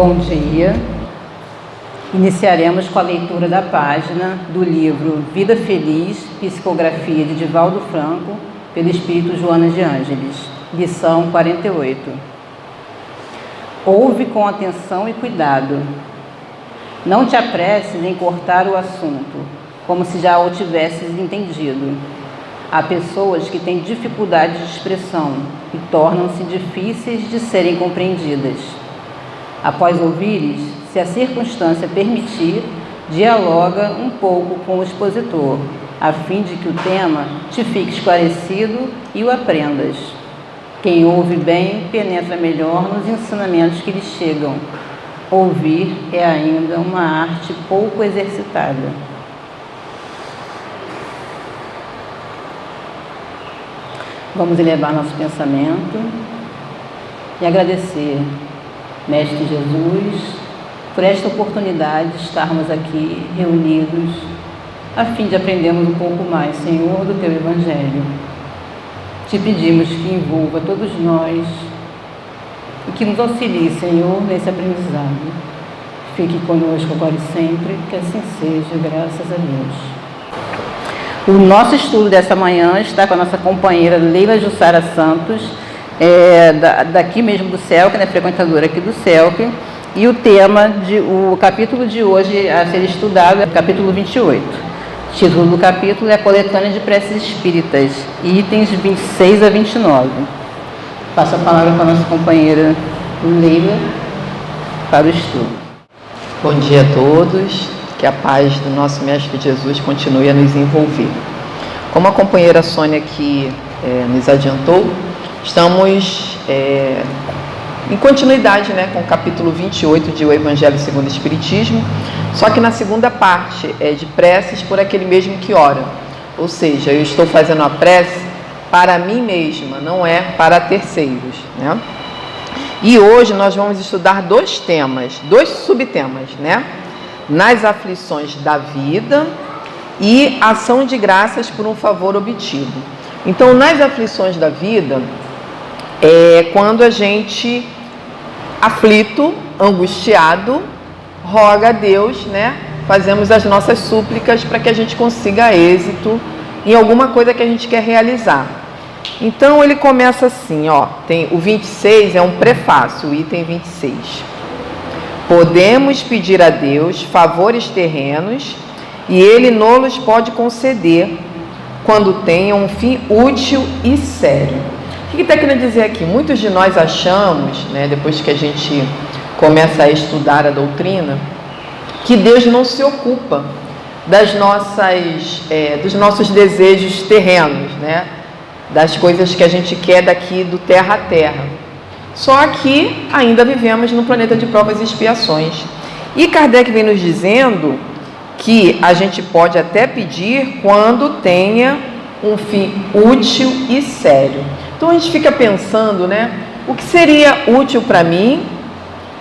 Bom dia. Iniciaremos com a leitura da página do livro Vida Feliz, Psicografia de Divaldo Franco, pelo Espírito Joana de Ângeles, lição 48. Ouve com atenção e cuidado. Não te apresses em cortar o assunto, como se já o tivesses entendido. Há pessoas que têm dificuldade de expressão e tornam-se difíceis de serem compreendidas. Após ouvires, se a circunstância permitir, dialoga um pouco com o expositor, a fim de que o tema te fique esclarecido e o aprendas. Quem ouve bem penetra melhor nos ensinamentos que lhe chegam. Ouvir é ainda uma arte pouco exercitada. Vamos elevar nosso pensamento e agradecer, Mestre Jesus, por esta oportunidade de estarmos aqui reunidos, a fim de aprendermos um pouco mais, Senhor, do Teu Evangelho. Te pedimos que envolva todos nós e que nos auxilie, Senhor, nesse aprendizado. Fique conosco agora e sempre, que assim seja, graças a Deus. O nosso estudo dessa manhã está com a nossa companheira Leila Jussara Santos, daqui mesmo do CELC, né, frequentadora aqui do CELC, e o capítulo de hoje a ser estudado é o capítulo 28. O título do capítulo é a Coletânea de Preces Espíritas, itens 26 a 29. Passo a palavra para a nossa companheira Leila para o estudo. Bom dia a todos, que a paz do nosso Mestre Jesus continue a nos envolver. Como a companheira Sônia aqui nos adiantou, estamos em continuidade, com o capítulo 28 de O Evangelho segundo o Espiritismo, só que na segunda parte é de preces por aquele mesmo que ora. Ou seja, eu estou fazendo a prece para mim mesma, não é para terceiros, E hoje nós vamos estudar dois subtemas, Nas aflições da vida e ação de graças por um favor obtido. Então, nas aflições da vida, é quando a gente, aflito, angustiado, roga a Deus, fazemos as nossas súplicas para que a gente consiga êxito em alguma coisa que a gente quer realizar. Então, ele começa assim, tem o 26, é um prefácio, o item 26. Podemos pedir a Deus favores terrenos e Ele nos pode conceder quando tenha um fim útil e sério. O que está querendo dizer aqui? Muitos de nós achamos, depois que a gente começa a estudar a doutrina, que Deus não se ocupa dos nossos desejos terrenos, das coisas que a gente quer daqui do terra a terra. Só que ainda vivemos no planeta de provas e expiações. E Kardec vem nos dizendo que a gente pode até pedir quando tenha um fim útil e sério. Então a gente fica pensando, o que seria útil para mim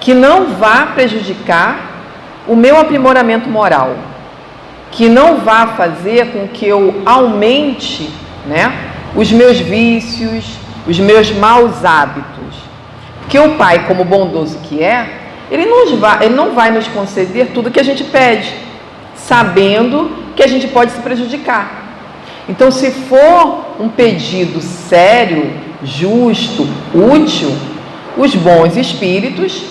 que não vá prejudicar o meu aprimoramento moral, que não vá fazer com que eu aumente, os meus vícios, os meus maus hábitos. Porque o Pai, como bondoso que é, Ele não vai nos conceder tudo que a gente pede, sabendo que a gente pode se prejudicar. Então, se for um pedido sério, justo, útil, os bons espíritos,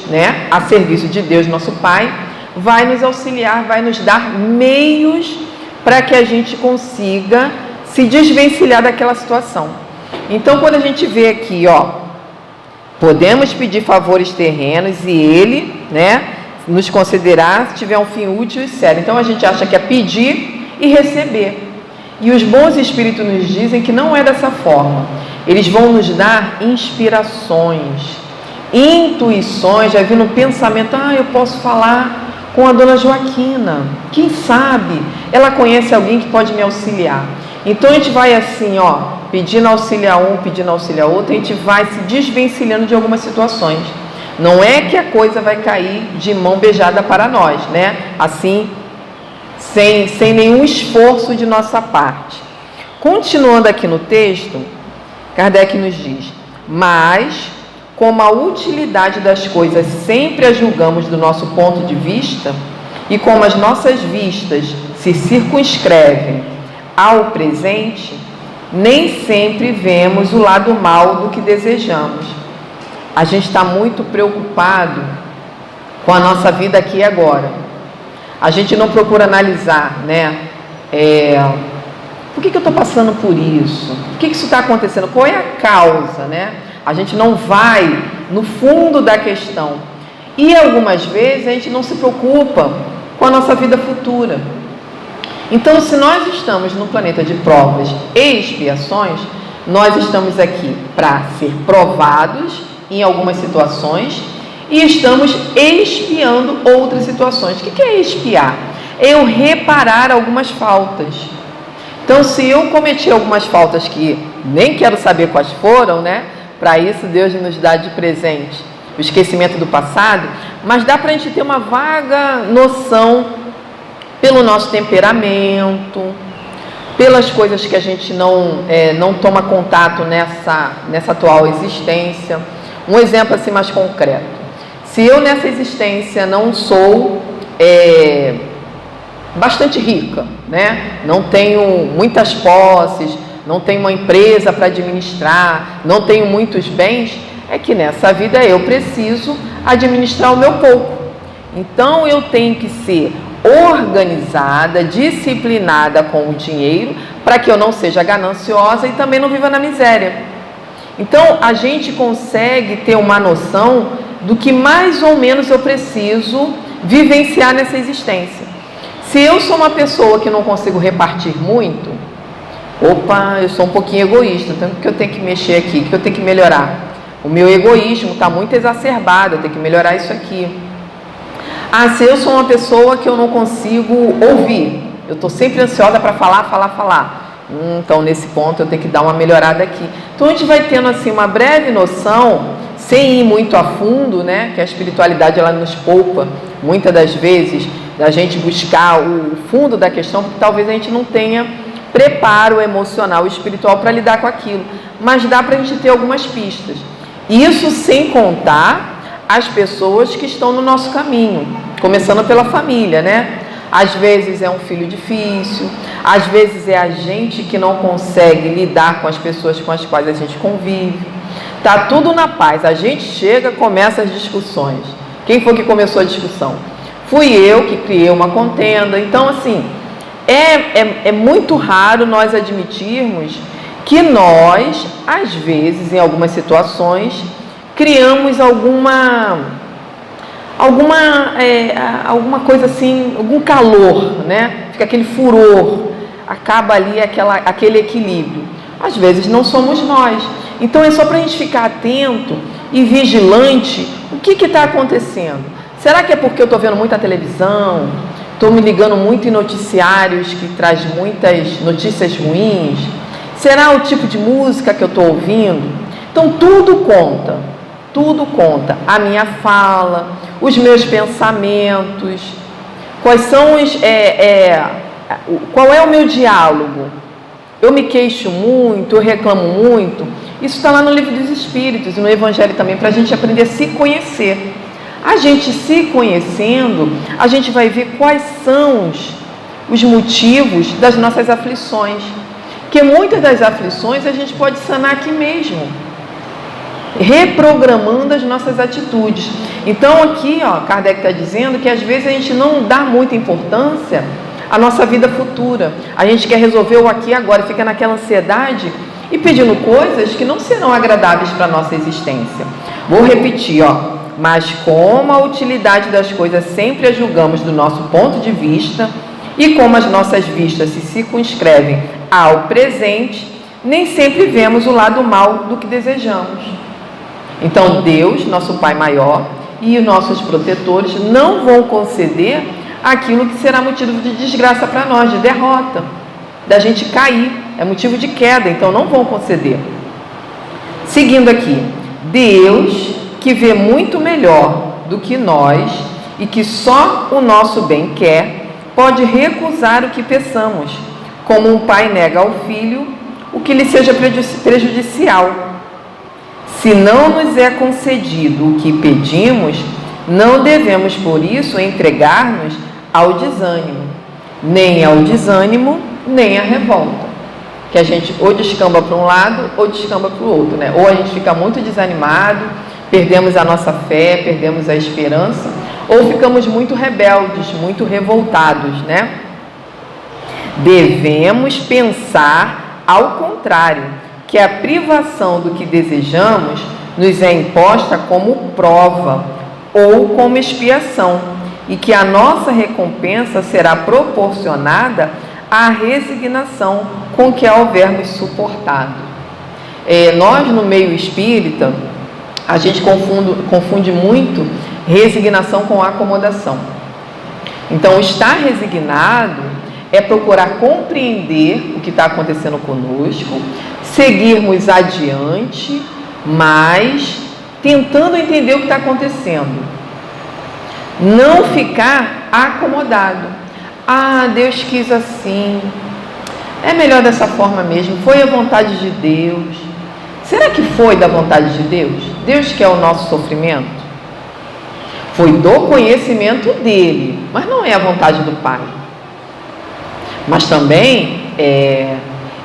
a serviço de Deus, nosso Pai, vai nos auxiliar, vai nos dar meios para que a gente consiga se desvencilhar daquela situação. Então, quando a gente vê aqui, podemos pedir favores terrenos e Ele, nos concederá se tiver um fim útil e sério. Então, a gente acha que é pedir e receber. E os bons espíritos nos dizem que não é dessa forma. Eles vão nos dar inspirações, intuições, já vi no pensamento, eu posso falar com a dona Joaquina, quem sabe ela conhece alguém que pode me auxiliar. Então a gente vai assim, pedindo auxílio a um, pedindo auxílio a outro, a gente vai se desvencilhando de algumas situações. Não é que a coisa vai cair de mão beijada para nós, assim, sem nenhum esforço de nossa parte. Continuando aqui no texto, Kardec nos diz: mas como a utilidade das coisas sempre a julgamos do nosso ponto de vista, e como as nossas vistas se circunscrevem ao presente, nem sempre vemos o lado mal do que desejamos. A gente está muito preocupado com a nossa vida aqui e agora. A gente não procura analisar, né? Por que eu estou passando por isso? Por que isso está acontecendo? Qual é a causa, né? A gente não vai no fundo da questão. E algumas vezes a gente não se preocupa com a nossa vida futura. Então, se nós estamos no planeta de provas e expiações, nós estamos aqui para ser provados em algumas situações e estamos expiando outras situações. O que é expiar? É eu reparar algumas faltas. Então, se eu cometi algumas faltas que nem quero saber quais foram, né? Para isso, Deus nos dá de presente o esquecimento do passado, mas dá para a gente ter uma vaga noção pelo nosso temperamento, pelas coisas que a gente não toma contato nessa atual existência. Um exemplo assim mais concreto. Se eu nessa existência não sou bastante rica, né? Não tenho muitas posses, não tenho uma empresa para administrar, não tenho muitos bens, é que nessa vida eu preciso administrar o meu pouco. Então eu tenho que ser organizada, disciplinada com o dinheiro, para que eu não seja gananciosa e também não viva na miséria. Então a gente consegue ter uma noção do que mais ou menos eu preciso vivenciar nessa existência. Se eu sou uma pessoa que não consigo repartir muito, eu sou um pouquinho egoísta, então o que eu tenho que mexer aqui, o que eu tenho que melhorar? O meu egoísmo está muito exacerbado, eu tenho que melhorar isso aqui. Se eu sou uma pessoa que eu não consigo ouvir, eu estou sempre ansiosa para falar. Então, nesse ponto, eu tenho que dar uma melhorada aqui. Então, a gente vai tendo assim uma breve noção, sem ir muito a fundo, né? Que a espiritualidade ela nos poupa, muitas das vezes, da gente buscar o fundo da questão, porque talvez a gente não tenha preparo emocional e espiritual para lidar com aquilo. Mas dá para a gente ter algumas pistas. Isso sem contar as pessoas que estão no nosso caminho, começando pela família, né? Às vezes é um filho difícil, às vezes é a gente que não consegue lidar com as pessoas com as quais a gente convive. Tá tudo na paz, a gente chega, começa as discussões. Quem foi que começou a discussão? Fui eu que criei uma contenda. Então, assim, é muito raro nós admitirmos que nós, às vezes, em algumas situações, criamos alguma coisa assim, algum calor, né? Fica aquele furor, acaba ali aquele equilíbrio. Às vezes não somos nós. Então é só para a gente ficar atento e vigilante. O que está acontecendo? Será que é porque eu estou vendo muita televisão? Estou me ligando muito em noticiários que traz muitas notícias ruins? Será o tipo de música que eu estou ouvindo? Então tudo conta. Tudo conta. A minha fala, os meus pensamentos, quais são qual é o meu diálogo? Eu me queixo muito, eu reclamo muito. Isso está lá no Livro dos Espíritos e no Evangelho também, para a gente aprender a se conhecer. A gente se conhecendo, a gente vai ver quais são os motivos das nossas aflições. Porque muitas das aflições a gente pode sanar aqui mesmo, reprogramando as nossas atitudes. Então aqui, Kardec está dizendo que às vezes a gente não dá muita importância à nossa vida futura. A gente quer resolver o aqui e agora, fica naquela ansiedade e pedindo coisas que não serão agradáveis para a nossa existência. Vou repetir, mas como a utilidade das coisas sempre a julgamos do nosso ponto de vista e como as nossas vistas se circunscrevem ao presente, nem sempre vemos o lado mal do que desejamos. Então Deus, nosso Pai maior, e os nossos protetores não vão conceder aquilo que será motivo de desgraça para nós, de derrota, da gente cair, é motivo de queda, então não vão conceder. Seguindo aqui, Deus, que vê muito melhor do que nós e que só o nosso bem quer, pode recusar o que peçamos, como um pai nega ao filho o que lhe seja prejudicial. Se não nos é concedido o que pedimos, não devemos, por isso, entregar-nos ao desânimo, nem ao desânimo, nem à revolta. Que a gente ou descamba para um lado ou descamba para o outro, né? Ou a gente fica muito desanimado, perdemos a nossa fé, perdemos a esperança, ou ficamos muito rebeldes, muito revoltados, né? Devemos pensar ao contrário, que a privação do que desejamos nos é imposta como prova ou como expiação, e que a nossa recompensa será proporcionada à resignação com que a houvermos suportado. Nós, no meio espírita, a gente confunde muito resignação com acomodação. Então, estar resignado é procurar compreender o que está acontecendo conosco, seguirmos adiante, mas tentando entender o que está acontecendo. Não ficar acomodado. Ah, Deus quis assim. É melhor dessa forma mesmo. Foi a vontade de Deus. Será que foi da vontade de Deus? Deus quer o nosso sofrimento? Foi do conhecimento dele, mas não é a vontade do Pai. Mas também,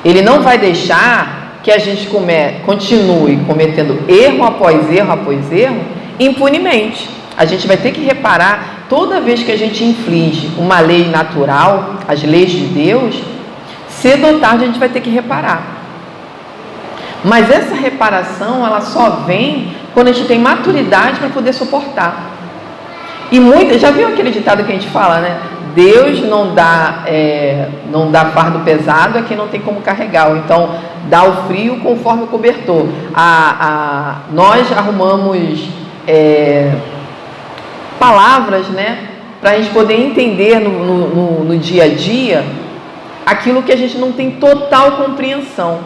ele não vai deixar que a gente continue cometendo erro após erro, impunemente. A gente vai ter que reparar, toda vez que a gente inflige uma lei natural, as leis de Deus, cedo ou tarde a gente vai ter que reparar. Mas essa reparação, ela só vem quando a gente tem maturidade para poder suportar. E já viu aquele ditado que a gente fala, né? Deus não dá fardo pesado a quem não tem como carregar, ou então dá o frio conforme o cobertor. Nós arrumamos palavras, né, para a gente poder entender no dia a dia aquilo que a gente não tem total compreensão.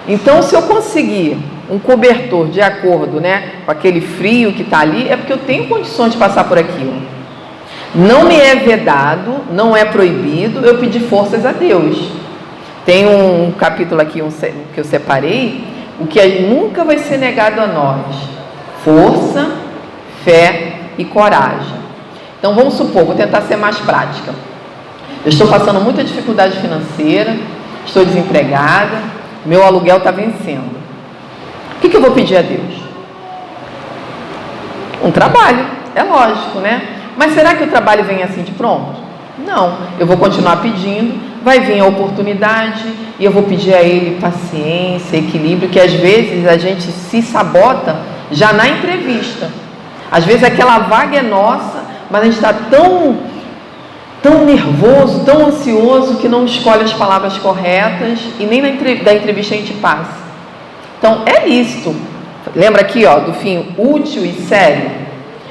Então, se eu conseguir um cobertor de acordo, né, com aquele frio que está ali, é porque eu tenho condições de passar por aquilo. Não me é vedado, não é proibido eu pedir forças a Deus. Tem um capítulo aqui que eu separei, o que nunca vai ser negado a nós: força, fé e coragem. Então vamos supor, vou tentar ser mais prática. Eu estou passando muita dificuldade financeira, estou desempregada, meu aluguel está vencendo. O que eu vou pedir a Deus? Um trabalho, é lógico, né? Mas será que o trabalho vem assim de pronto? Não, eu vou continuar pedindo, vai vir a oportunidade e eu vou pedir a Ele paciência, equilíbrio, que às vezes a gente se sabota já na entrevista. Às vezes aquela vaga é nossa, mas a gente está tão nervoso, tão ansioso, que não escolhe as palavras corretas e nem da entrevista a gente passa. Então é lícito. Lembra aqui, ó, do fim útil e sério?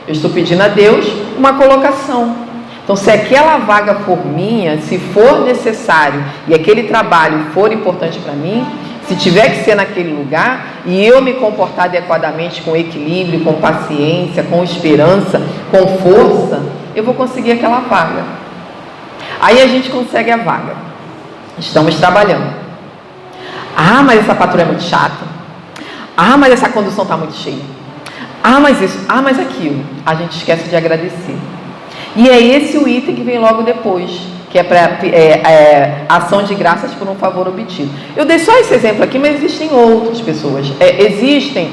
Eu estou pedindo a Deus uma colocação. Então, se aquela vaga for minha, se for necessário e aquele trabalho for importante para mim, se tiver que ser naquele lugar e eu me comportar adequadamente, com equilíbrio, com paciência, com esperança, com força, eu vou conseguir aquela vaga. Aí a gente consegue a vaga. Estamos trabalhando. Ah, mas essa patroa é muito chata. Ah, mas essa condução está muito cheia. Ah, mas isso. Ah, mas aquilo. A gente esquece de agradecer. E é esse o item que vem logo depois, que é para ação de graças por um favor obtido. Eu dei só esse exemplo aqui, mas existem outras pessoas. Existem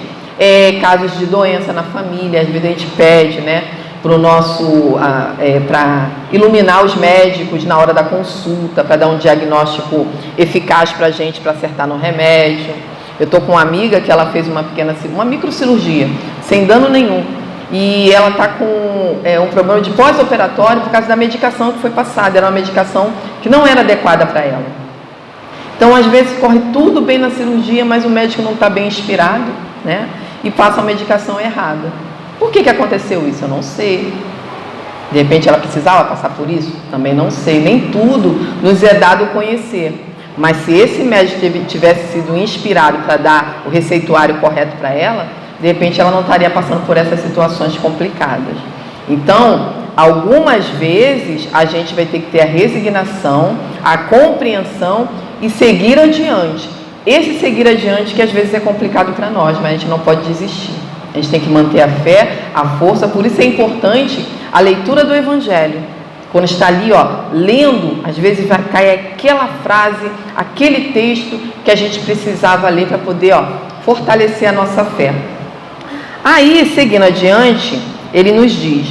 casos de doença na família. Às vezes a gente pede, né, para iluminar os médicos na hora da consulta, para dar um diagnóstico eficaz para a gente, para acertar no remédio. Eu estou com uma amiga que ela fez uma microcirurgia, sem dano nenhum. E ela está com um problema de pós-operatório por causa da medicação que foi passada. Era uma medicação que não era adequada para ela. Então, às vezes, corre tudo bem na cirurgia, mas o médico não está bem inspirado, né? E passa a medicação errada. Por que aconteceu isso? Eu não sei. De repente, ela precisava passar por isso? Também não sei. Nem tudo nos é dado conhecer. Mas se esse médico tivesse sido inspirado para dar o receituário correto para ela, de repente ela não estaria passando por essas situações complicadas. Então, algumas vezes a gente vai ter que ter a resignação, a compreensão e seguir adiante. esse seguir adiante que às vezes é complicado para nós, mas a gente não pode desistir. A gente tem que manter a fé, a força. Por isso é importante a leitura do Evangelho. Quando está ali, lendo, às vezes vai cair aquela frase, aquele texto que a gente precisava ler para poder, fortalecer a nossa fé. Aí, seguindo adiante, ele nos diz: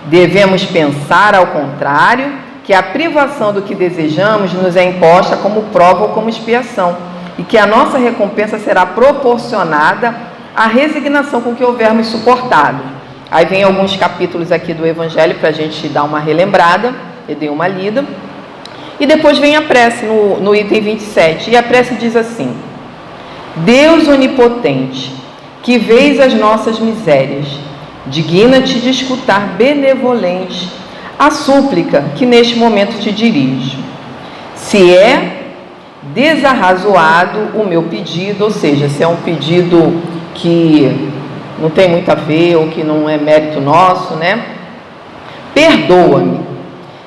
devemos pensar ao contrário, que a privação do que desejamos nos é imposta como prova ou como expiação, e que a nossa recompensa será proporcionada à resignação com que houvermos suportado. Aí vem alguns capítulos aqui do Evangelho para a gente dar uma relembrada, eu dei uma lida. E depois vem a prece no item 27. E a prece diz assim: Deus onipotente, que vês as nossas misérias, digna-te de escutar benevolente a súplica que neste momento te dirijo. Se é desarrazoado o meu pedido, ou seja, se é um pedido que não tem muito a ver ou que não é mérito nosso, né? Perdoa-me.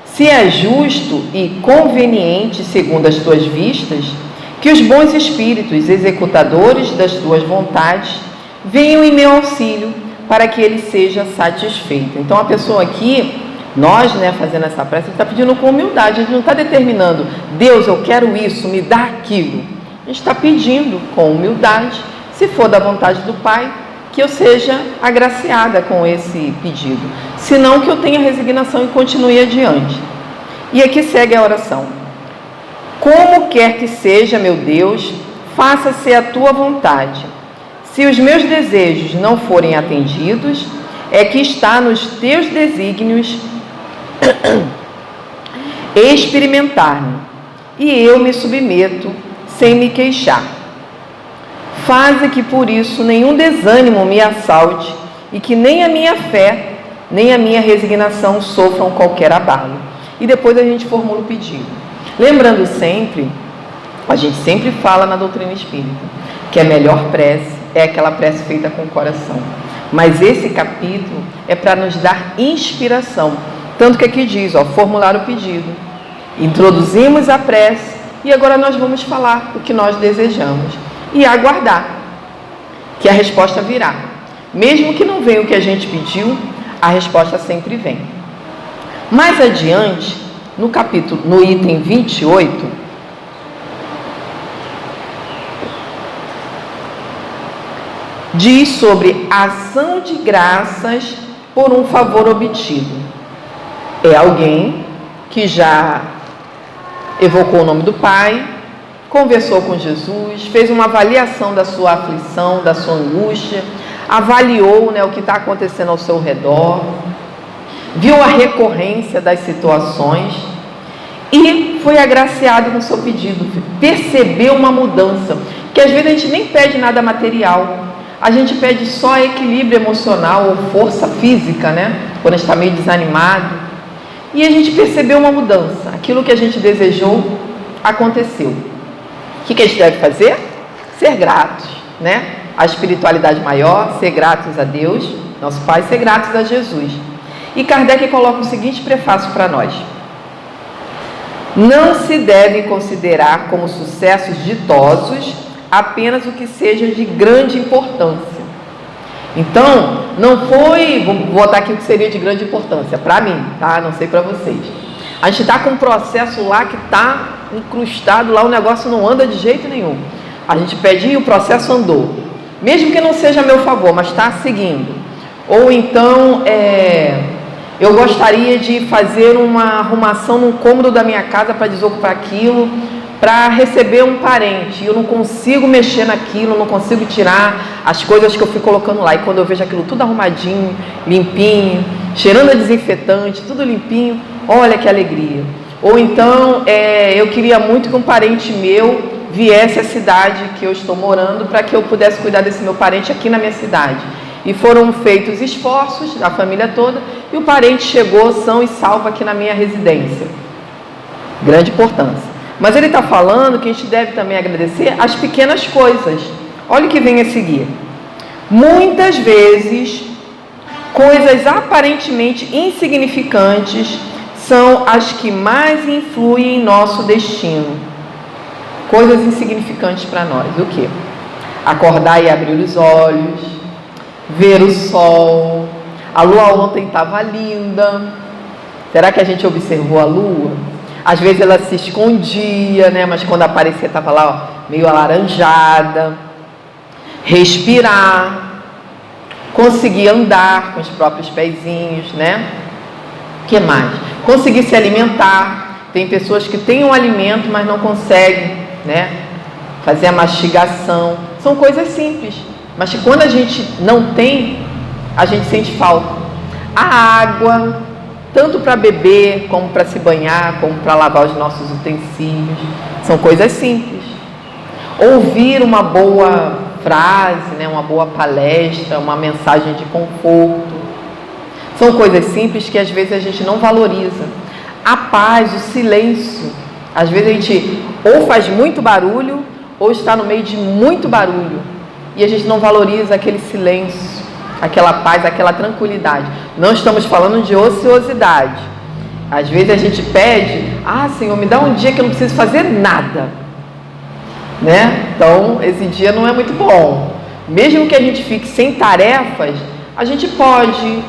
Se é justo e conveniente segundo as tuas vistas, que os bons espíritos executadores das tuas vontades venham em meu auxílio para que ele seja satisfeito. Então a pessoa aqui, nós, fazendo essa prece, está pedindo com humildade. A gente não está determinando: Deus, eu quero isso, me dá aquilo. A gente está pedindo com humildade, se for da vontade do Pai, que eu seja agraciada com esse pedido, senão que eu tenha resignação e continue adiante. E aqui segue a oração: como quer que seja, meu Deus, faça-se a tua vontade. Se os meus desejos não forem atendidos, é que está nos teus desígnios experimentar-me, e eu me submeto sem me queixar. Faze que por isso nenhum desânimo me assalte e que nem a minha fé, nem a minha resignação sofram qualquer abalo. E depois a gente formula o pedido. Lembrando sempre, a gente sempre fala na doutrina espírita, que a melhor prece é aquela prece feita com o coração. Mas esse capítulo é para nos dar inspiração. Tanto que aqui diz, formular o pedido. Introduzimos a prece e agora nós vamos falar o que nós desejamos. E aguardar que a resposta virá. Mesmo que não venha o que a gente pediu, a resposta sempre vem. Mais adiante, no item 28, diz sobre ação de graças por um favor obtido. É alguém que já evocou o nome do Pai, conversou com Jesus, fez uma avaliação da sua aflição, da sua angústia, avaliou o que está acontecendo ao seu redor, viu a recorrência das situações e foi agraciado com o seu pedido, percebeu uma mudança, que às vezes a gente nem pede nada material, a gente pede só equilíbrio emocional ou força física, quando a gente está meio desanimado, e a gente percebeu uma mudança, aquilo que a gente desejou aconteceu. O que a gente deve fazer? Ser gratos, A espiritualidade maior, ser gratos a Deus, nosso Pai, ser gratos a Jesus. E Kardec coloca o seguinte prefácio para nós: não se deve considerar como sucessos ditosos apenas o que seja de grande importância. Então, não foi, vou botar aqui o que seria de grande importância, para mim, tá? Não sei para vocês. A gente está com um processo lá que está incrustado, lá o negócio não anda de jeito nenhum. A gente pede e o processo andou. Mesmo que não seja a meu favor, mas está seguindo. Ou então, eu gostaria de fazer uma arrumação num cômodo da minha casa para desocupar aquilo, para receber um parente. Eu não consigo mexer naquilo, não consigo tirar as coisas que eu fui colocando lá. E quando eu vejo aquilo tudo arrumadinho, limpinho, cheirando a desinfetante, tudo limpinho, olha que alegria. Ou então, eu queria muito que um parente meu viesse à cidade que eu estou morando para que eu pudesse cuidar desse meu parente aqui na minha cidade. E foram feitos esforços da família toda e o parente chegou são e salvo aqui na minha residência. Grande importância. Mas ele está falando que a gente deve também agradecer as pequenas coisas. Olha o que vem a seguir. Muitas vezes, coisas aparentemente insignificantes são as que mais influem em nosso destino. Coisas insignificantes para nós. O quê? Acordar e abrir os olhos, ver o sol. A lua ontem estava linda. Será que a gente observou a lua? Às vezes ela se escondia, né? Mas quando aparecia estava lá, ó, meio alaranjada. Respirar, conseguir andar com os próprios pezinhos, né? O que mais? Conseguir se alimentar. Tem pessoas que têm um alimento, mas não conseguem, né? Fazer a mastigação. São coisas simples, mas que quando a gente não tem, a gente sente falta. A água, tanto para beber, como para se banhar, como para lavar os nossos utensílios. São coisas simples. Ouvir uma boa frase, né? Uma boa palestra, uma mensagem de conforto. São coisas simples que às vezes a gente não valoriza. A paz, o silêncio. Às vezes a gente ou faz muito barulho ou está no meio de muito barulho e a gente não valoriza aquele silêncio, aquela paz, aquela tranquilidade. Não estamos falando de ociosidade. Às vezes a gente pede: ah, Senhor, me dá um dia que eu não preciso fazer nada, né? Então esse dia não é muito bom. Mesmo que a gente fique sem tarefas, a gente pode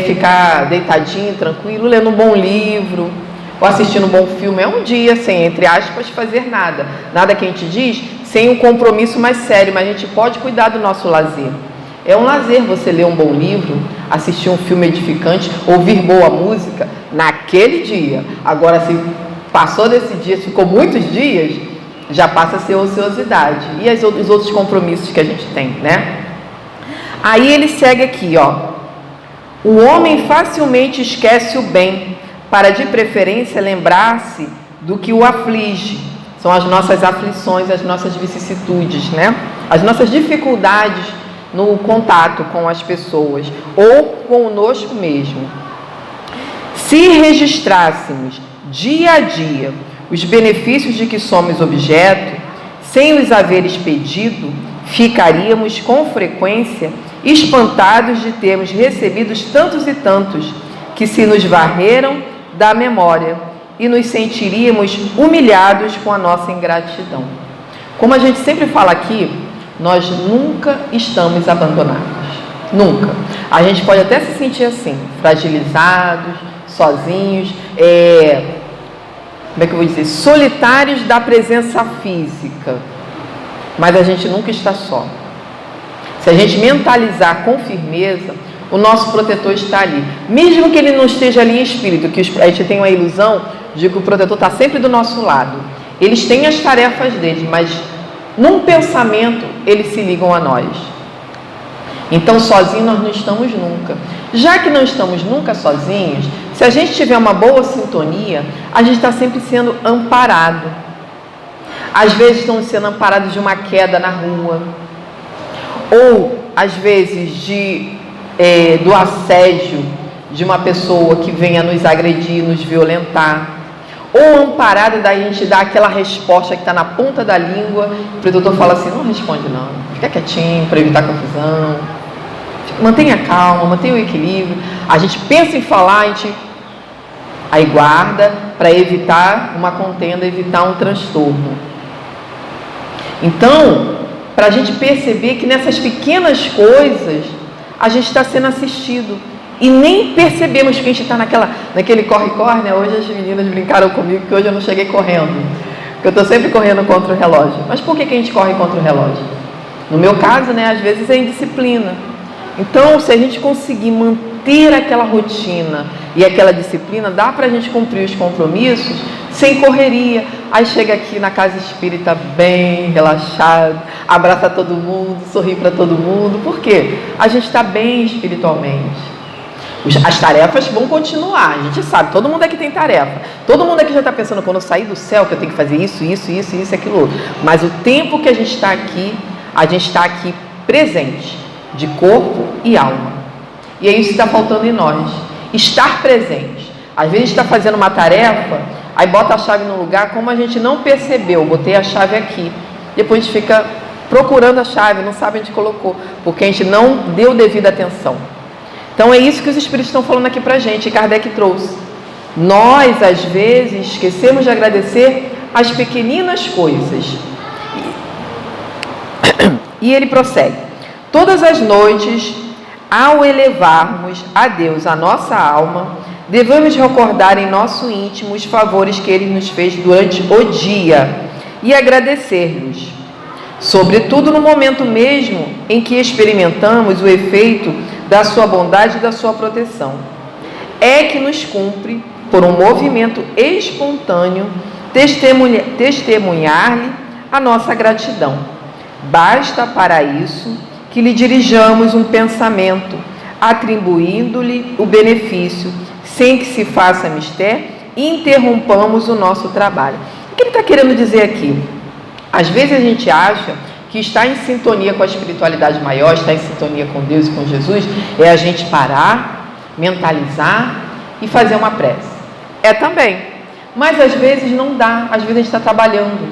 ficar deitadinho, tranquilo, lendo um bom livro ou assistindo um bom filme. É um dia sem, entre aspas, fazer nada. Nada que a gente diz sem um compromisso mais sério, mas a gente pode cuidar do nosso lazer. É um lazer você ler um bom livro, assistir um filme edificante, ouvir boa música naquele dia. Agora, se passou desse dia, ficou muitos dias, já passa a ser ociosidade. E os outros compromissos que a gente tem, né? Aí ele segue aqui, ó. O homem facilmente esquece o bem, para de preferência lembrar-se do que o aflige. São as nossas aflições, as nossas vicissitudes, né? As nossas dificuldades no contato com as pessoas ou conosco mesmo. Se registrássemos dia a dia os benefícios de que somos objeto, sem os haveres pedido, ficaríamos com frequência espantados de termos recebidos tantos e tantos que se nos varreram da memória e nos sentiríamos humilhados com a nossa ingratidão. Como a gente sempre fala aqui, nós nunca estamos abandonados. Nunca. A gente pode até se sentir assim, fragilizados, sozinhos, como é que eu vou dizer? Solitários da presença física. Mas a gente nunca está só. Se a gente mentalizar com firmeza, o nosso protetor está ali. Mesmo que ele não esteja ali em espírito, que a gente tem uma ilusão de que o protetor está sempre do nosso lado. Eles têm as tarefas deles, mas num pensamento eles se ligam a nós. Então sozinhos nós não estamos nunca. Já que não estamos nunca sozinhos, se a gente tiver uma boa sintonia, a gente está sempre sendo amparado. Às vezes estamos sendo amparados de uma queda na rua, ou às vezes do assédio de uma pessoa que venha nos agredir, nos violentar, ou amparada da gente dar aquela resposta que está na ponta da língua. O protetor fala assim: não responde não, fica quietinho para evitar confusão, mantenha calma, mantenha o equilíbrio. A gente pensa em falar, a gente aí guarda para evitar uma contenda, evitar um transtorno. Então, para a gente perceber que nessas pequenas coisas a gente está sendo assistido e nem percebemos que a gente está naquele corre-corre, né? Hoje as meninas brincaram comigo que hoje eu não cheguei correndo, porque eu estou sempre correndo contra o relógio. Mas por que a gente corre contra o relógio? No meu caso, né, às vezes é indisciplina. Então, se a gente conseguir manter aquela rotina e aquela disciplina, dá para a gente cumprir os compromissos sem correria. Aí chega aqui na casa espírita bem relaxado, abraça todo mundo, sorri para todo mundo. Por quê? A gente está bem espiritualmente. As tarefas vão continuar, a gente sabe, todo mundo aqui tem tarefa. Todo mundo aqui já está pensando: quando eu sair do céu, que eu tenho que fazer isso, aquilo outro. Mas o tempo que a gente está aqui, a gente está aqui presente, de corpo e alma. E é isso que está faltando em nós, estar presente. Às vezes a gente está fazendo uma tarefa, aí bota a chave no lugar, como a gente não percebeu, botei a chave aqui. Depois a gente fica procurando a chave, não sabe onde colocou, porque a gente não deu devida atenção. Então é isso que os Espíritos estão falando aqui pra gente, e Kardec trouxe. Nós, às vezes, esquecemos de agradecer as pequeninas coisas. E ele prossegue: todas as noites, ao elevarmos a Deus a nossa alma, devemos recordar em nosso íntimo os favores que Ele nos fez durante o dia e agradecer-lhes, sobretudo no momento mesmo em que experimentamos o efeito da sua bondade e da sua proteção. É que nos cumpre, por um movimento espontâneo, testemunhar-lhe a nossa gratidão. Basta para isso que lhe dirijamos um pensamento, atribuindo-lhe o benefício, sem que se faça mistério, e interrompamos o nosso trabalho. O que ele está querendo dizer aqui? Às vezes a gente acha que estar em sintonia com a espiritualidade maior, estar em sintonia com Deus e com Jesus, é a gente parar, mentalizar e fazer uma prece. É também, mas às vezes não dá, às vezes a gente está trabalhando,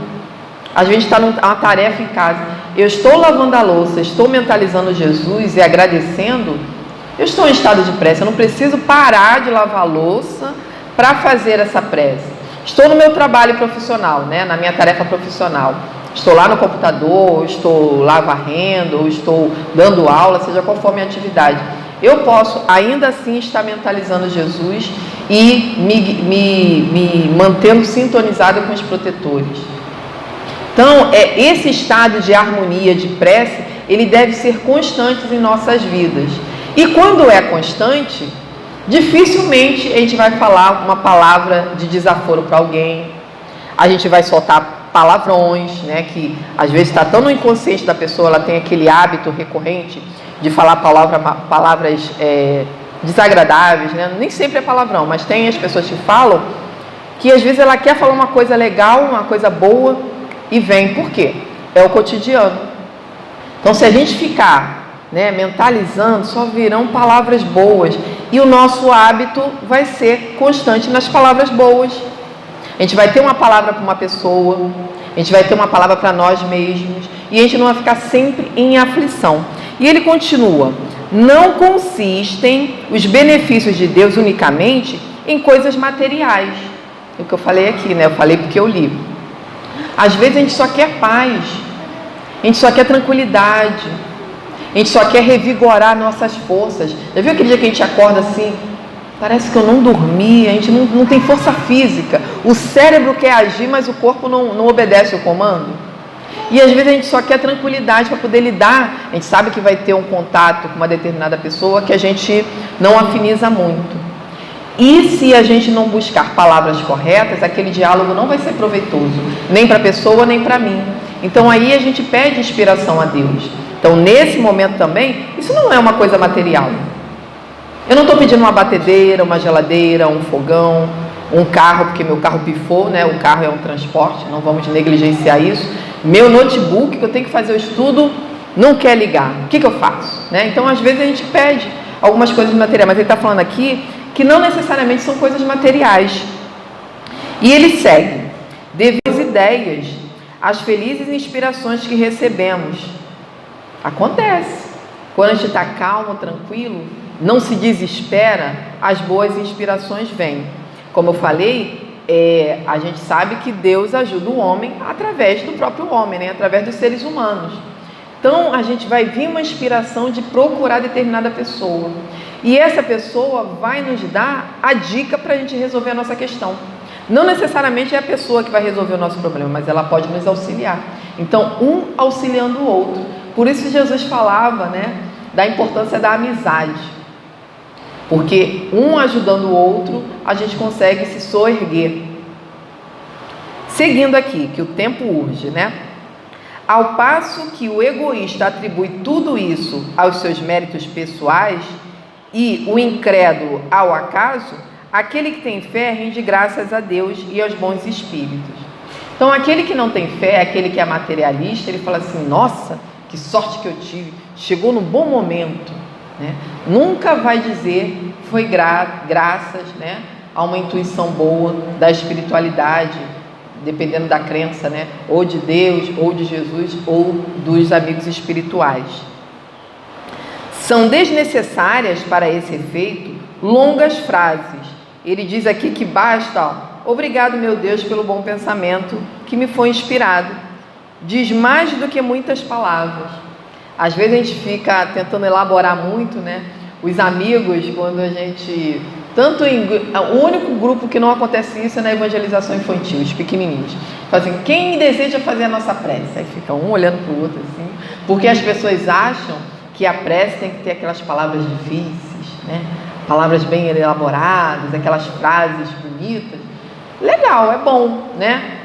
às vezes está numa tarefa em casa. Eu estou lavando a louça, estou mentalizando Jesus e agradecendo, eu estou em estado de prece, eu não preciso parar de lavar a louça para fazer essa prece. Estou no meu trabalho profissional, na minha tarefa profissional. Estou lá no computador, estou lá varrendo, estou dando aula, seja qual for a minha atividade. Eu posso ainda assim estar mentalizando Jesus e me mantendo sintonizado com os protetores. Então, esse estado de harmonia, de prece, ele deve ser constante em nossas vidas. E quando é constante, dificilmente a gente vai falar uma palavra de desaforo para alguém, a gente vai soltar palavrões, que às vezes está tão no inconsciente da pessoa, ela tem aquele hábito recorrente de falar palavras desagradáveis, nem sempre é palavrão, mas tem as pessoas que falam que às vezes ela quer falar uma coisa legal, uma coisa boa e vem. Por quê? É o cotidiano. Então, se a gente ficar mentalizando, só virão palavras boas e o nosso hábito vai ser constante nas palavras boas. A gente vai ter uma palavra para uma pessoa, a gente vai ter uma palavra para nós mesmos e a gente não vai ficar sempre em aflição. E ele continua: não consistem os benefícios de Deus unicamente em coisas materiais. É o que eu falei aqui, eu falei porque eu li. Às vezes a gente só quer paz, a gente só quer tranquilidade, a gente só quer revigorar nossas forças. Já viu aquele dia que a gente acorda assim, parece que eu não dormi, a gente não tem força física, o cérebro quer agir, mas o corpo não obedece o comando? E às vezes a gente só quer tranquilidade para poder lidar. A gente sabe que vai ter um contato com uma determinada pessoa que a gente não afiniza muito. E se a gente não buscar palavras corretas, aquele diálogo não vai ser proveitoso, nem para a pessoa, nem para mim. Então aí a gente pede inspiração a Deus. Então nesse momento também, isso não é uma coisa material. Eu não estou pedindo uma batedeira, uma geladeira, um fogão, um carro, porque meu carro pifou, o carro é um transporte, não vamos negligenciar isso. Meu notebook, que eu tenho que fazer o estudo, não quer ligar. O que eu faço? Então às vezes a gente pede algumas coisas materiais, mas ele está falando aqui que não necessariamente são coisas materiais. E ele segue: devido às ideias, às felizes inspirações que recebemos. Acontece. Quando a gente está calmo, tranquilo, não se desespera, as boas inspirações vêm. Como eu falei, a gente sabe que Deus ajuda o homem através do próprio homem, através dos seres humanos. Então, a gente vai vir uma inspiração de procurar determinada pessoa. E essa pessoa vai nos dar a dica para a gente resolver a nossa questão. Não necessariamente é a pessoa que vai resolver o nosso problema, mas ela pode nos auxiliar. Então, um auxiliando o outro. Por isso Jesus falava, da importância da amizade. Porque um ajudando o outro, a gente consegue se soerguer. Seguindo aqui, que o tempo urge, Ao passo que o egoísta atribui tudo isso aos seus méritos pessoais e o incrédulo ao acaso, aquele que tem fé rende graças a Deus e aos bons espíritos. Então, aquele que não tem fé, aquele que é materialista, ele fala assim: nossa, que sorte que eu tive, chegou no bom momento. Nunca vai dizer foi graças a uma intuição boa da espiritualidade, dependendo da crença, ou de Deus, ou de Jesus, ou dos amigos espirituais. São desnecessárias para esse efeito longas frases. Ele diz aqui que basta Obrigado, meu Deus, pelo bom pensamento que me foi inspirado. Diz mais do que muitas palavras. Às vezes a gente fica tentando elaborar muito, né? Os amigos, quando a gente... O único grupo que não acontece isso é na evangelização infantil, os pequenininhos. Fazem, quem deseja fazer a nossa prece? Aí fica um olhando para o outro assim, porque as pessoas acham que a prece tem que ter aquelas palavras difíceis, né? Palavras bem elaboradas, aquelas frases bonitas. Legal, é bom, né?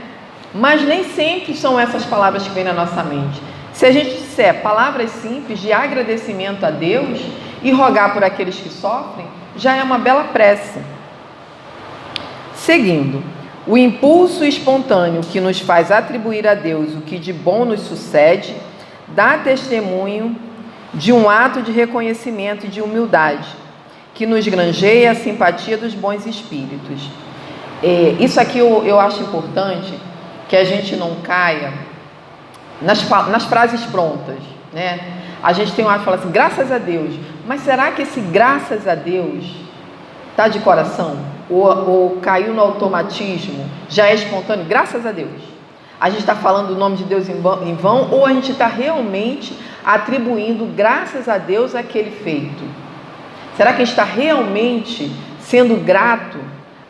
Mas nem sempre são essas palavras que vêm na nossa mente. Se a gente disser palavras simples de agradecimento a Deus e rogar por aqueles que sofrem, já é uma bela prece. Seguindo, o impulso espontâneo que nos faz atribuir a Deus o que de bom nos sucede, dá testemunho de um ato de reconhecimento e de humildade, que nos granjeia a simpatia dos bons espíritos. Isso aqui eu acho importante, que a gente não caia nas frases prontas, né? A gente tem um ato de falar assim, graças a Deus, mas será que esse graças a Deus está de coração? Ou caiu no automatismo, já é espontâneo? Graças a Deus. A gente está falando o nome de Deus em vão, ou a gente está realmente atribuindo graças a Deus aquele feito? Será que a gente está realmente sendo grato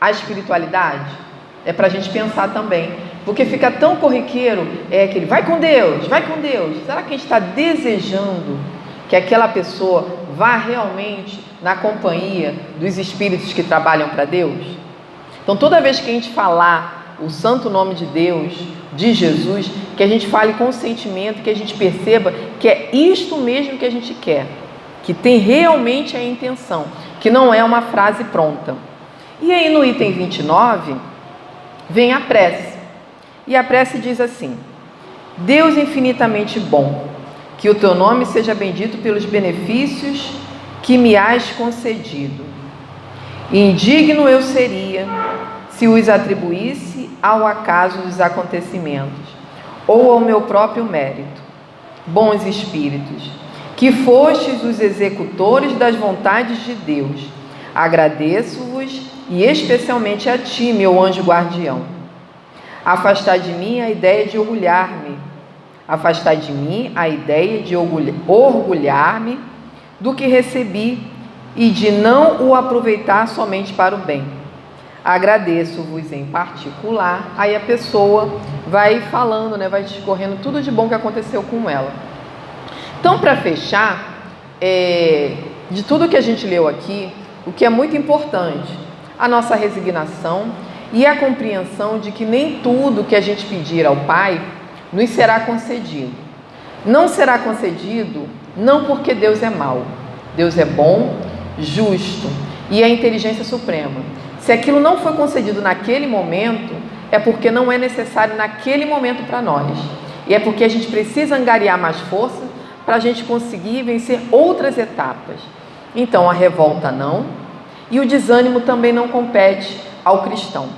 à espiritualidade? É para a gente pensar também, porque fica tão corriqueiro, aquele vai com Deus, vai com Deus. Será que a gente está desejando que aquela pessoa vá realmente na companhia dos espíritos que trabalham para Deus? Então, toda vez que a gente falar o santo nome de Deus, de Jesus, que a gente fale com sentimento, que a gente perceba que é isto mesmo que a gente quer, que tem realmente a intenção, que não é uma frase pronta. E aí no item 29, vem a prece. E a prece diz assim: Deus infinitamente bom, que o teu nome seja bendito pelos benefícios que me has concedido. Indigno eu seria se os atribuísse ao acaso dos acontecimentos ou ao meu próprio mérito. Bons espíritos, que fostes os executores das vontades de Deus, agradeço-vos e especialmente a ti, meu anjo guardião. Afastai de mim a ideia de orgulhar-me, afastai de mim a ideia de orgulhar-me do que recebi e de não o aproveitar somente para o bem. Agradeço-vos em particular. Aí a pessoa vai falando, né, vai discorrendo tudo de bom que aconteceu com ela. Então, para fechar, de tudo que a gente leu aqui, o que é muito importante, a nossa resignação e a compreensão de que nem tudo que a gente pedir ao Pai nos será concedido. Não será concedido não porque Deus é mau. Deus é bom, justo e é a inteligência suprema. Se aquilo não foi concedido naquele momento, é porque não é necessário naquele momento para nós. E é porque a gente precisa angariar mais força para a gente conseguir vencer outras etapas. Então, a revolta não, e o desânimo também não compete ao cristão.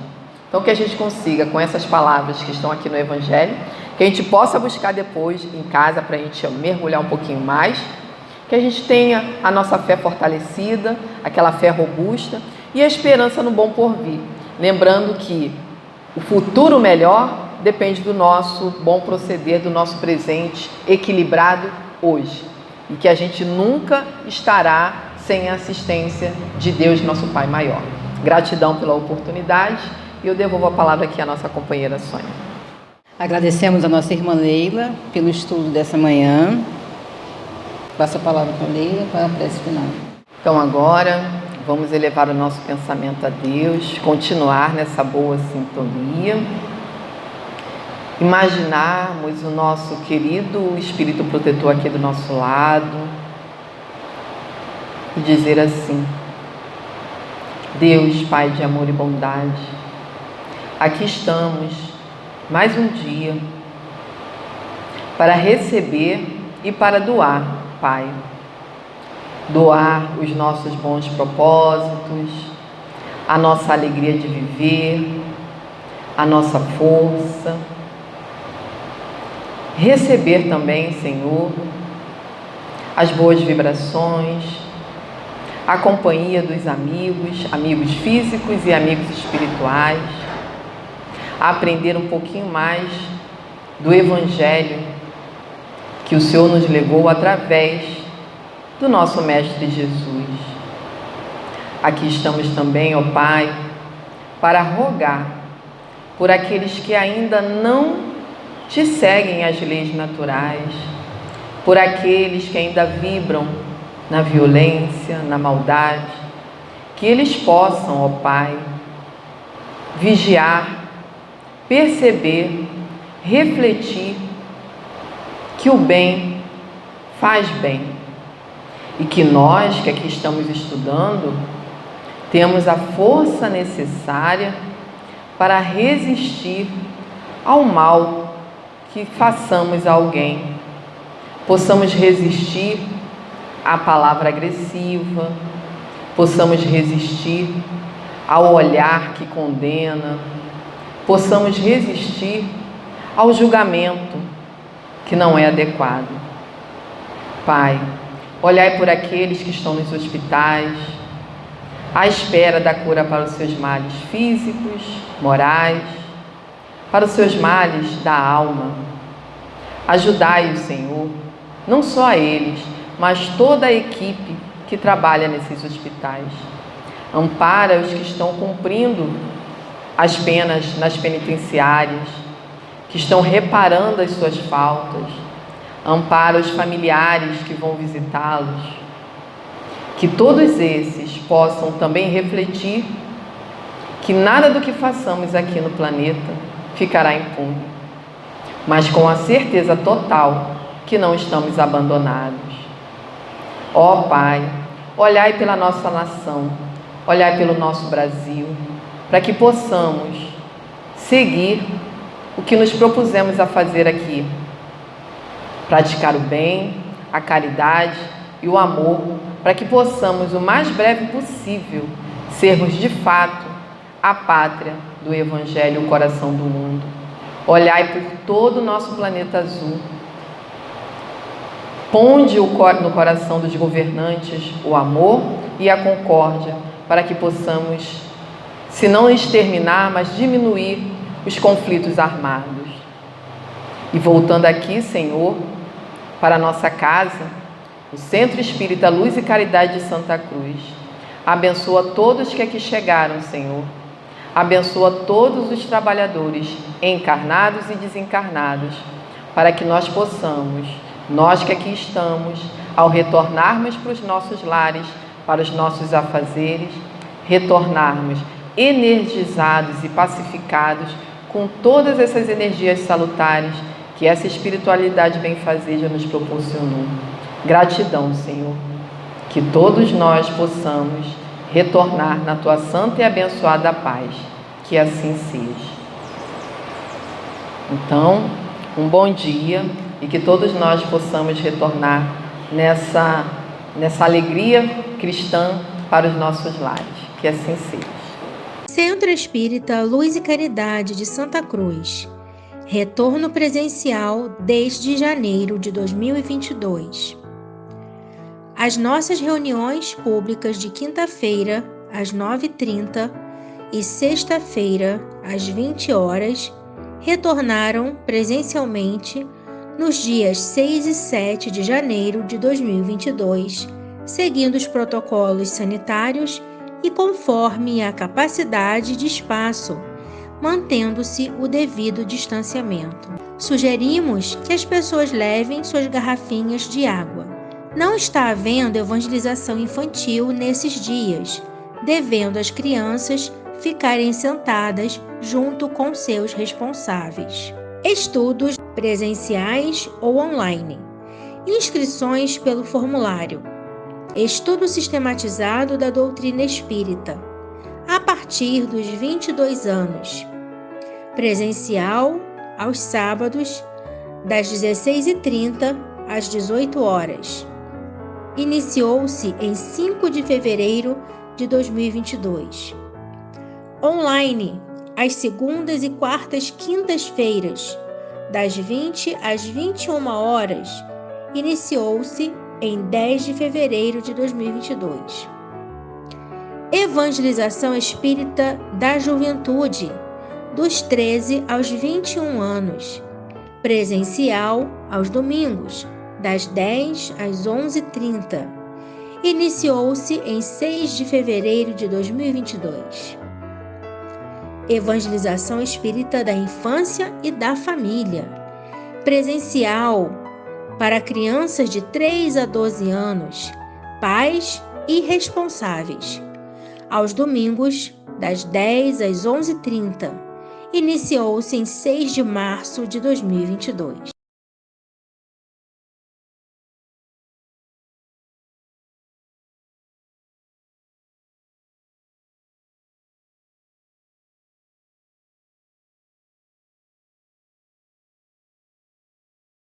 Então, que a gente consiga, com essas palavras que estão aqui no Evangelho, que a gente possa buscar depois em casa para a gente mergulhar um pouquinho mais, que a gente tenha a nossa fé fortalecida, aquela fé robusta e a esperança no bom porvir. Lembrando que o futuro melhor depende do nosso bom proceder, do nosso presente equilibrado hoje. E que a gente nunca estará sem a assistência de Deus, nosso Pai maior. Gratidão pela oportunidade e eu devolvo a palavra aqui à nossa companheira Sônia. Agradecemos a nossa irmã Leila pelo estudo dessa manhã. Passo a palavra para a Leila para a prece final. Então agora vamos elevar o nosso pensamento a Deus, continuar nessa boa sintonia, imaginarmos o nosso querido Espírito Protetor aqui do nosso lado e dizer assim: Deus, Pai de amor e bondade, aqui estamos mais um dia para receber e para doar, Pai. Doar os nossos bons propósitos, a nossa alegria de viver, a nossa força. Receber também, Senhor, as boas vibrações, a companhia dos amigos, amigos físicos e amigos espirituais, a aprender um pouquinho mais do Evangelho que o Senhor nos legou através do nosso Mestre Jesus. Aqui estamos também, ó Pai, para rogar por aqueles que ainda não te seguem as leis naturais, por aqueles que ainda vibram na violência, na maldade, que eles possam, ó Pai, vigiar, perceber, refletir que o bem faz bem e que nós que aqui estamos estudando temos a força necessária para resistir ao mal que façamos a alguém. Possamos resistir à palavra agressiva, possamos resistir ao olhar que condena, possamos resistir ao julgamento que não é adequado. Pai, olhai por aqueles que estão nos hospitais, à espera da cura para os seus males físicos, morais, para os seus males da alma. Ajudai-os, Senhor, não só a eles, mas toda a equipe que trabalha nesses hospitais. Ampara os que estão cumprindo as penas nas penitenciárias, que estão reparando as suas faltas. Ampara os familiares que vão visitá-los. Que todos esses possam também refletir que nada do que façamos aqui no planeta ficará impune, mas com a certeza total que não estamos abandonados. Ó Pai, olhai pela nossa nação, olhai pelo nosso Brasil, para que possamos seguir o que nos propusemos a fazer aqui. Praticar o bem, a caridade e o amor, para que possamos, o mais breve possível, sermos de fato a pátria do Evangelho, o coração do mundo. Olhai por todo o nosso planeta azul. Ponde no coração dos governantes o amor e a concórdia, para que possamos, se não exterminar, mas diminuir os conflitos armados. E voltando aqui, Senhor, para a nossa casa, o Centro Espírita Luz e Caridade de Santa Cruz, abençoa todos que aqui chegaram, Senhor. Abençoa todos os trabalhadores, encarnados e desencarnados, para que nós possamos, nós que aqui estamos, ao retornarmos para os nossos lares, para os nossos afazeres, retornarmos energizados e pacificados com todas essas energias salutares que essa espiritualidade benfazeja nos proporcionou. Gratidão, Senhor, que todos nós possamos retornar na Tua santa e abençoada paz, que assim seja. Então, um bom dia e que todos nós possamos retornar nessa alegria cristã para os nossos lares, que assim seja. Centro Espírita Luz e Caridade de Santa Cruz. Retorno presencial desde janeiro de 2022. As nossas reuniões públicas de quinta-feira, às 9h30 e sexta-feira, às 20 horas, retornaram presencialmente nos dias 6 e 7 de janeiro de 2022, seguindo os protocolos sanitários e conforme a capacidade de espaço, mantendo-se o devido distanciamento. Sugerimos que as pessoas levem suas garrafinhas de água. Não está havendo evangelização infantil nesses dias, devendo as crianças ficarem sentadas junto com seus responsáveis. Estudos presenciais ou online. Inscrições pelo formulário. Estudo sistematizado da doutrina espírita, a partir dos 22 anos. Presencial aos sábados, das 16h30 às 18 horas. Iniciou-se em 5 de fevereiro de 2022. Online, às segundas e quartas quintas-feiras, das 20 às 21 horas, iniciou-se em 10 de fevereiro de 2022. Evangelização Espírita da Juventude, dos 13 aos 21 anos. Presencial aos domingos, das 10 às 11h30. Iniciou-se em 6 de fevereiro de 2022. Evangelização espírita da infância e da família. Presencial para crianças de 3 a 12 anos, pais e responsáveis. Aos domingos, das 10 às 11h30. Iniciou-se em 6 de março de 2022.